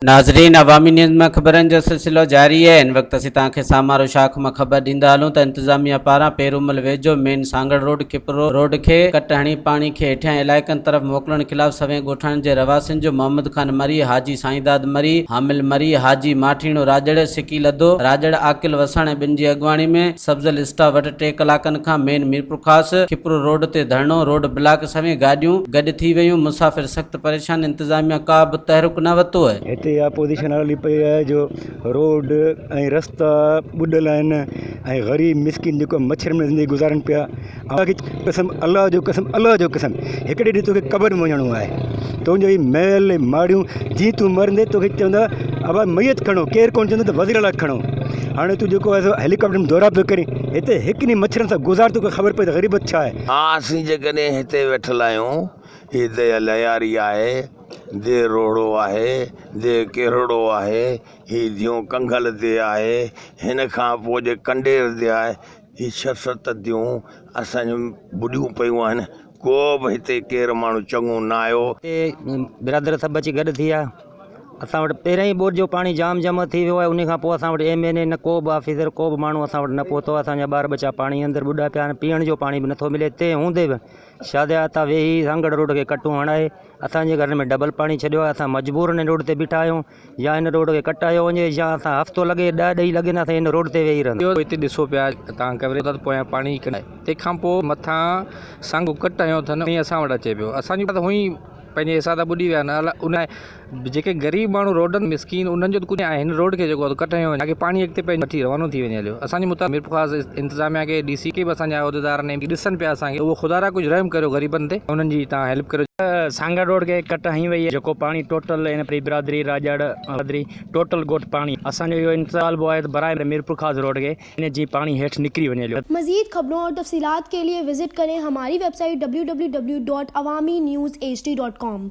नाज़रीन, अवामी न्यूज़ में ख़बरनि जो सिलसिलो जारी है। इन वक्त असीं तव्हांखे सामारो शाख में ख़बर ॾींदा हलूं त इंतज़ामिया पारां पेरूमल वेझो मेन सांगड़ रोड किपरो रोड खे कट हणी पाणी खे हेठियां इलाइक़नि तरफ़ मोकिलण ख़िलाफ़ सवें ॻोठाणे जे रवासिन जो मोहम्मद खान मरी, हाजी साईंदाद मरी, हामिल मरी, हाजी माठीणो राजड़, सिकील अदो राजड़, आकिल वसाण ऐं ॿिनि जी अॻुवाणी में सब्ज़ल स्टाफ वटि 3 कलाकनि खां मेन मीरपुर ख़ासि किपरो रोड ते धरणो, रोड ब्लॉक समें गाॾियूं गॾु थी वयूं। मुसाफ़िर सख़्त परेशान। इंतज़ामिया का बि तहरुक न वरितो है। हिते अपोजिशन हली पई आहे जो रोड ऐं रस्ता ॿुॾल आहिनि ऐं ग़रीब मिसकिन जेको मच्छर में ज़िंदगी गुज़ारनि पिया। कसम अल्लाह जो कसम हिकिड़े ॾींहुं तोखे क़बर में वञिणो आहे। तुंहिंजो ई महल माड़ियूं जीअं तूं मरंदे तोखे चवंदा अब मैयत खणो, केरु कोन चवंदो त वज़ीर खणो। हाणे तूं जेको आहे हेलीकॉप्टर में दौरा पियो करी हिते हिकु ॾींहुं मच्छरनि सां गुज़ार, तोखे ख़बर पए त ग़रीबत छा आहे। हाँ, असीं जेकॾहिं हिते वेठल आहियूं, हीअ दे लयारी आहे, दे रोड़ो आहे, दे केरड़ो आहे, हीअ दियूं कंगल ते आहे, हिन खां पोइ जे कंडेर ते आहे। हीअ 6-7 दियूं असांजूं बुॾियूं पियूं आहिनि। को बि हिते केरु माण्हू चङो न आयो। बिरादर सभु अची गॾु थी विया। असां वटि पहिरियों ई बोर जो पाणी जाम जमा थी वियो आहे। उन खां पोइ असां वटि MNA न को बि ऑफिसर, को बि माण्हू असां वटि न पहुतो। असांजा ॿार बचा पाणी अंदरि ॿुॾा पिया आहिनि, पीअण जो पाणी बि नथो मिले। ते हूंदे बि शादिया था वेही सांगड़ रोड खे कटूं हणाए असांजे घर में डबल पाणी छॾियो आहे। असां मजबूर हिन रोड ते बीठा आहियूं। या हिन रोड खे कटायो वञे या असां हफ़्तो लॻे 10 ॾेई लॻंदासीं हिन रोड ते वेही रहंदा। हिते ॾिसो पिया तव्हां कवरेज त पोयां पाणी कढाए, तंहिंखां पोइ मथां सांगू कटायो अथनि, असां वटि अचे पियो। असांजी त हुई पंहिंजे हिसाब सां ॿुॾी विया आहिनि। उन जेके ग़रीब माण्हू रोडनि मिसकिन उन्हनि जो त कुझु आहे हिन रोड खे जेको कटायो वञे, पाणी अॻिते पंहिंजे वठी रवानो थी वञे हलियो। असांजे मुताबिक़ मीरपुर ख़ासि इंतिज़ामिया खे DC के बि असांजा उहिदेदारनि ॾिसनि पिया असांखे, उहो ख़ुदा कुझु रहम करियो ग़रीबनि ते, उन्हनि जी तव्हां हेल्प करियो। सांगड़ रोड के कट हई वही है, जेको पानी टोटल इन बिरादरी राजड़ बिरादरी टोटल गोट पानी असांजो इहो इंतज़ाल बो आहे बराए मीरपुर खास रोड के इन जी पानी हेठ निकरी वने। मज़ीद खबरों और तफसीलात के लिए विजिट करें हमारी वेबसाइट www.awamiNewsHD.com।